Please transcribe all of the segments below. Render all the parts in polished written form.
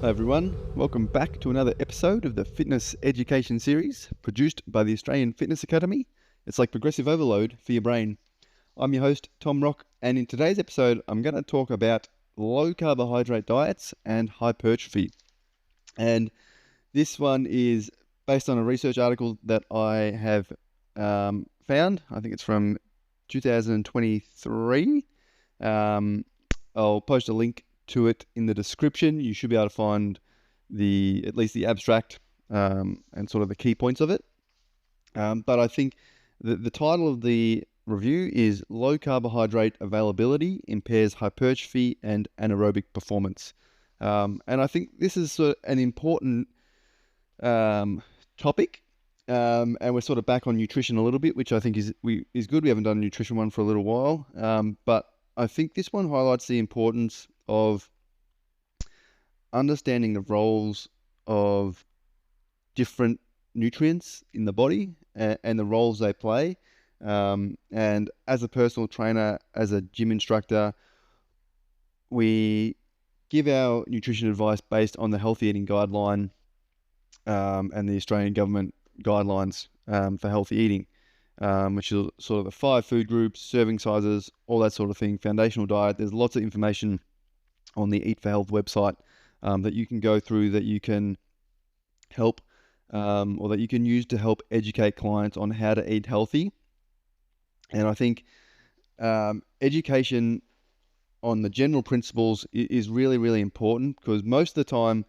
Hello everyone, welcome back to another episode of the Fitness Education Series produced by the Australian Fitness Academy. It's like progressive overload for your brain. I'm your host, Tom Rock, and in today's episode I'm going to talk about low carbohydrate diets and hypertrophy. And this one is based on a research article that I have found. I think it's from 2023. I'll post a link to it in the description. You should be able to find at least the abstract and sort of the key points of it. But I think the title of the review is Low Carbohydrate Availability Impairs Hypertrophy and Anaerobic Performance. And I think this is sort of an important topic. And we're sort of back on nutrition a little bit, which I think is good. We haven't done a nutrition one for a little while. But I think this one highlights the importance of understanding the roles of different nutrients in the body and the roles they play. And as a personal trainer, as a gym instructor, we give our nutrition advice based on the Healthy Eating Guideline and the Australian government guidelines for healthy eating, which is sort of the 5 food groups, serving sizes, all that sort of thing, foundational diet. There's lots of information on the Eat for Health website that you can go through, that you can help or that you can use to help educate clients on how to eat healthy. And I think education on the general principles is really, really important, because most of the time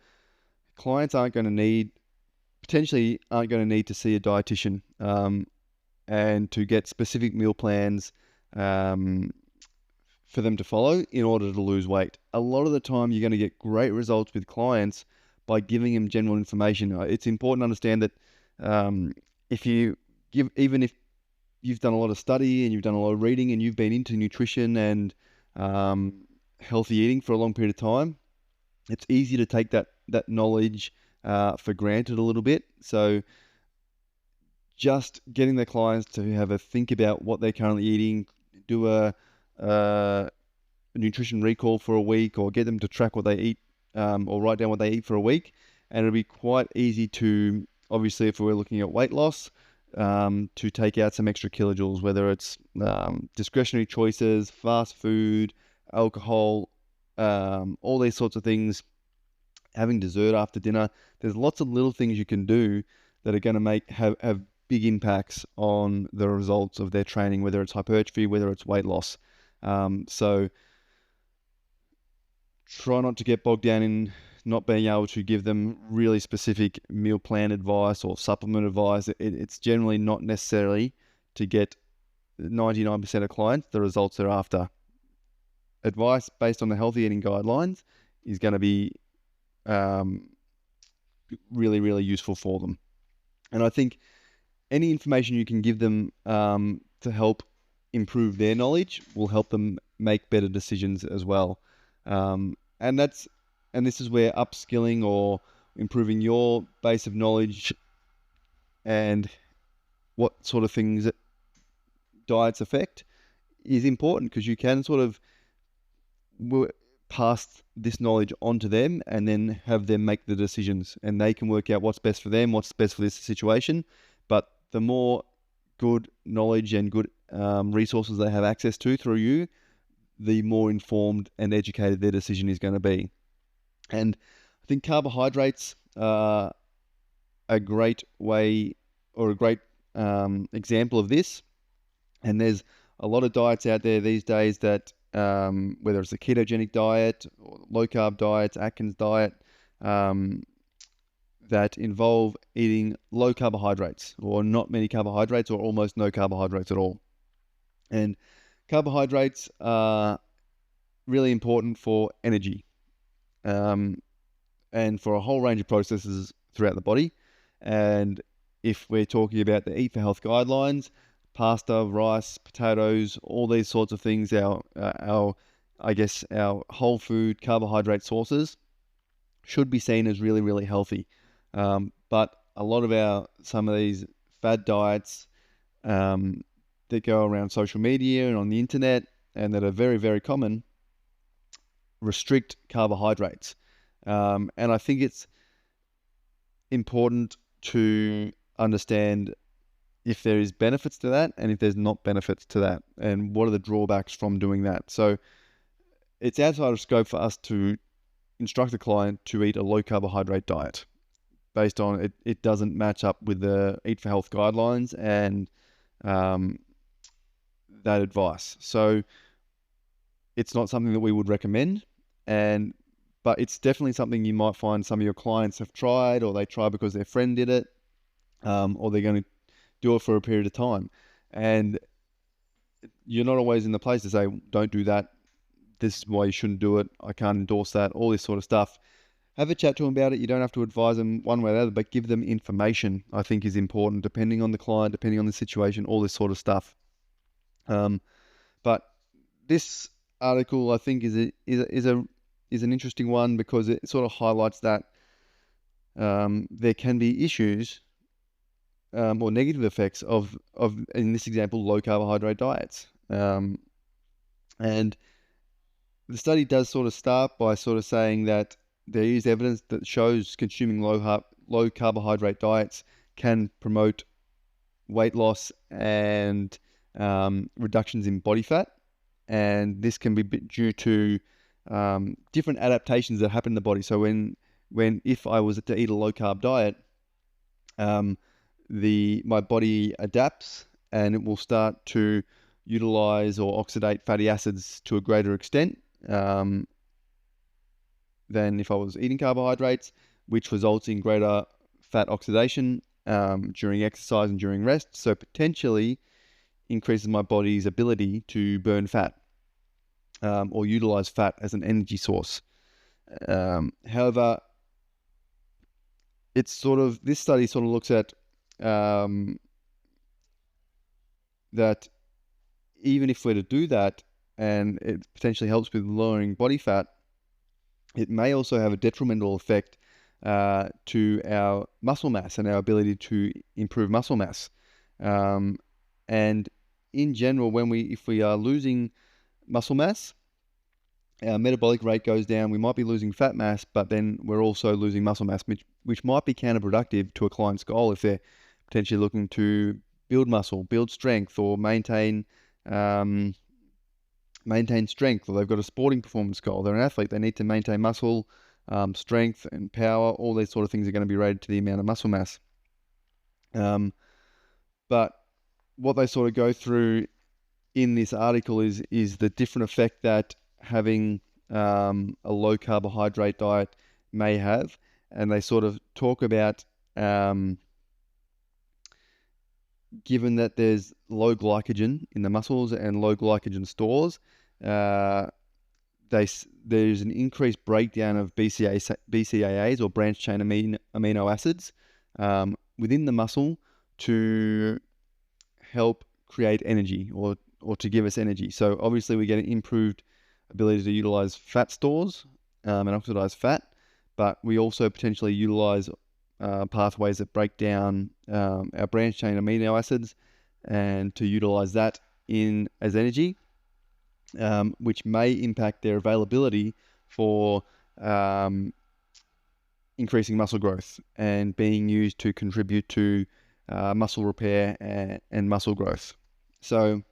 clients potentially aren't going to need to see a dietitian and to get specific meal plans for them to follow in order to lose weight. A lot of the time you're going to get great results with clients by giving them general information. It's important to understand that even if you've done a lot of study and you've done a lot of reading and you've been into nutrition and healthy eating for a long period of time, it's easy to take that knowledge for granted a little bit. So just getting their clients to have a think about what they're currently eating, do a nutrition recall for a week, or get them to track what they eat or write down what they eat for a week. And it'll be quite easy to, obviously, if we're looking at weight loss, to take out some extra kilojoules, whether it's discretionary choices, fast food, alcohol, all these sorts of things, having dessert after dinner. There's lots of little things you can do that are going to have big impacts on the results of their training, whether it's hypertrophy, whether it's weight loss. So try not to get bogged down in not being able to give them really specific meal plan advice or supplement advice. It's generally not necessarily to get 99% of clients the results they're after. Advice based on the Healthy Eating Guidelines is going to be really, really useful for them. And I think any information you can give them to help improve their knowledge will help them make better decisions as well. And this is where upskilling or improving your base of knowledge and what sort of things diets affect is important, because you can sort of pass this knowledge on to them and then have them make the decisions, and they can work out what's best for them, what's best for this situation. But the more good knowledge and good resources they have access to through you, the more informed and educated their decision is going to be. And I think carbohydrates are a great way, or a great example of this. And there's a lot of diets out there these days that, whether it's a ketogenic diet or low carb diets, Atkins diet, that involve eating low carbohydrates, or not many carbohydrates, or almost no carbohydrates at all. And carbohydrates are really important for energy and for a whole range of processes throughout the body. And if we're talking about the Eat for Health guidelines, pasta, rice, potatoes, all these sorts of things, our whole food carbohydrate sources should be seen as really, really healthy. But a lot of some of these fad diets that go around social media and on the internet, and that are very, very common, restrict carbohydrates. And I think it's important to understand if there is benefits to that and if there's not benefits to that, and what are the drawbacks from doing that. So it's outside of scope for us to instruct the client to eat a low carbohydrate diet based on it doesn't match up with the Eat for Health guidelines and um, that advice. So it's not something that we would recommend, and but it's definitely something you might find some of your clients have tried, or they try because their friend did it, or they're going to do it for a period of time. And you're not always in the place to say, don't do that. This is why you shouldn't do it. I can't endorse that, all this sort of stuff. Have a chat to them about it. You don't have to advise them one way or the other, but give them information, I think is important, depending on the client, depending on the situation, all this sort of stuff. But this article, I think, is an interesting one because it sort of highlights that there can be issues or negative effects of in this example, low carbohydrate diets. And the study does sort of start by sort of saying that there is evidence that shows consuming low carbohydrate diets can promote weight loss and reductions in body fat, and this can be due to different adaptations that happen in the body. So if I was to eat a low carb diet, my body adapts and it will start to utilize or oxidate fatty acids to a greater extent than if I was eating carbohydrates, which results in greater fat oxidation during exercise and during rest. So potentially increases my body's ability to burn fat or utilize fat as an energy source. However, this study sort of looks at that even if we're to do that and it potentially helps with lowering body fat, it may also have a detrimental effect to our muscle mass and our ability to improve muscle mass. And in general, if we are losing muscle mass, our metabolic rate goes down. We might be losing fat mass, but then we're also losing muscle mass, which might be counterproductive to a client's goal if they're potentially looking to build muscle, build strength, or maintain strength, or they've got a sporting performance goal. They're an athlete. They need to maintain muscle, strength, and power. All these sort of things are going to be rated to the amount of muscle mass. But what they sort of go through in this article is the different effect that having a low carbohydrate diet may have, and they sort of talk about given that there's low glycogen in the muscles and low glycogen stores, there's an increased breakdown of BCAAs or branched chain amino acids within the muscle to help create energy or to give us energy. So obviously we get an improved ability to utilize fat stores and oxidize fat, but we also potentially utilize pathways that break down our branched chain amino acids and to utilize that as energy, which may impact their availability for increasing muscle growth and being used to contribute to muscle repair and muscle growth. So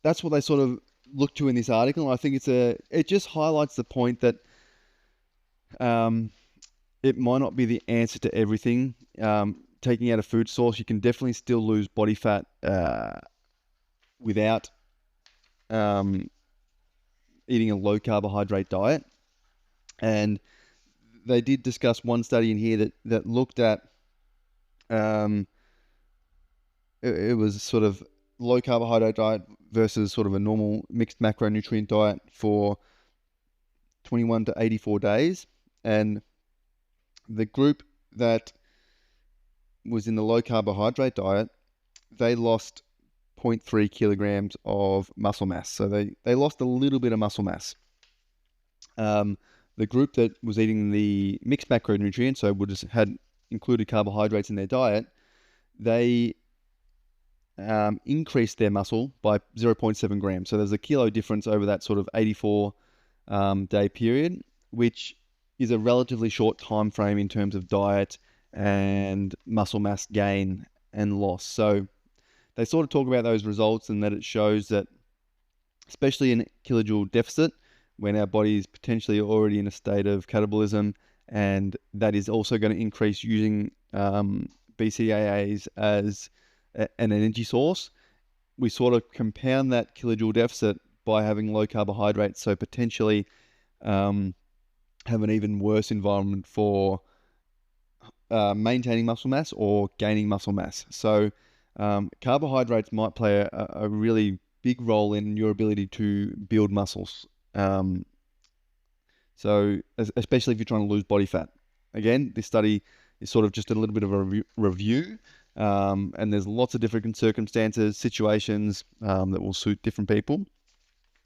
that's what they sort of look to in this article. And I think it just highlights the point that it might not be the answer to everything. Taking out a food source, you can definitely still lose body fat without eating a low carbohydrate diet. And they did discuss one study in here that looked at it was sort of low carbohydrate diet versus sort of a normal mixed macronutrient diet for 21 to 84 days. And the group that was in the low carbohydrate diet, they lost 0.3 kilograms of muscle mass. So they lost a little bit of muscle mass. The group that was eating the mixed macronutrients, so would have had included carbohydrates in their diet, they increased their muscle by 0.7 grams. So there's a kilo difference over that sort of 84 day period, which is a relatively short time frame in terms of diet and muscle mass gain and loss. So they sort of talk about those results and that it shows that, especially in kilojoule deficit, when our body is potentially already in a state of catabolism, and that is also going to increase using BCAAs as an energy source, we sort of compound that kilojoule deficit by having low carbohydrates, so potentially have an even worse environment for maintaining muscle mass or gaining muscle mass. So carbohydrates might play a really big role in your ability to build muscles. So especially if you're trying to lose body fat. Again, this study is sort of just a little bit of a review, and there's lots of different circumstances, situations that will suit different people.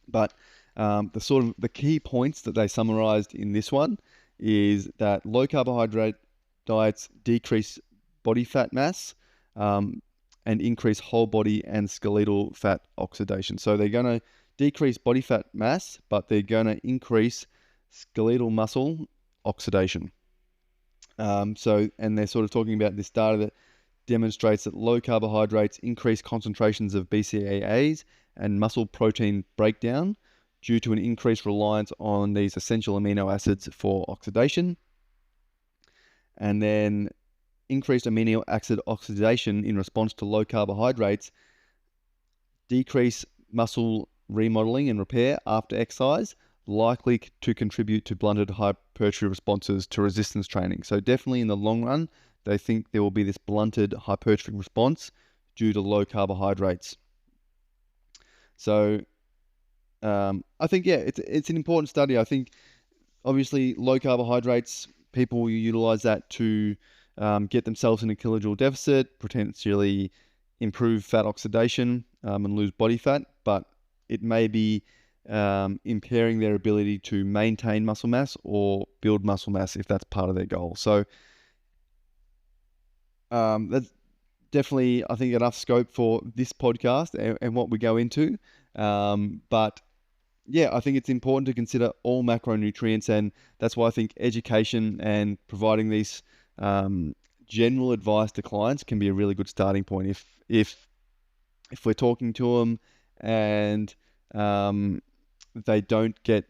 But the key points that they summarized in this one is that low carbohydrate diets decrease body fat mass and increase whole body and skeletal fat oxidation. So they're going to decrease body fat mass, but they're going to increase skeletal muscle oxidation. And they're sort of talking about this data that demonstrates that low carbohydrates increase concentrations of BCAAs and muscle protein breakdown due to an increased reliance on these essential amino acids for oxidation. And then increased amino acid oxidation in response to low carbohydrates decrease muscle remodeling and repair after exercise, likely to contribute to blunted hypertrophy responses to resistance training. So definitely in the long run, they think there will be this blunted hypertrophic response due to low carbohydrates. So I think, yeah, it's an important study. I think obviously low carbohydrates, people will utilize that to get themselves in a kilojoule deficit, potentially improve fat oxidation and lose body fat, but it may be impairing their ability to maintain muscle mass or build muscle mass if that's part of their goal. So that's definitely, I think, enough scope for this podcast and what we go into. But yeah, I think it's important to consider all macronutrients, and that's why I think education and providing these general advice to clients can be a really good starting point. If we're talking to them and they don't get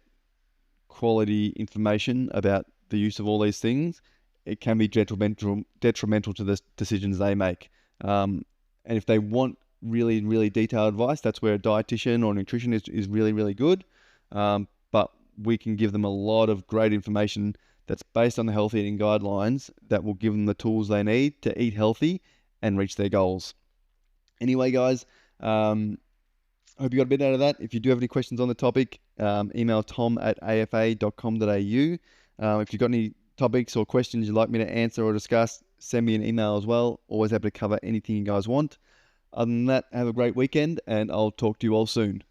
quality information about the use of all these things, it can be detrimental to the decisions they make. And if they want really, really detailed advice, that's where a dietitian or nutritionist is really, really good. But we can give them a lot of great information that's based on the healthy eating guidelines that will give them the tools they need to eat healthy and reach their goals. Anyway, guys, I hope you got a bit out of that. If you do have any questions on the topic, email tom@afa.com.au. If you've got any topics or questions you'd like me to answer or discuss, send me an email as well. Always happy to cover anything you guys want. Other than that, have a great weekend, and I'll talk to you all soon.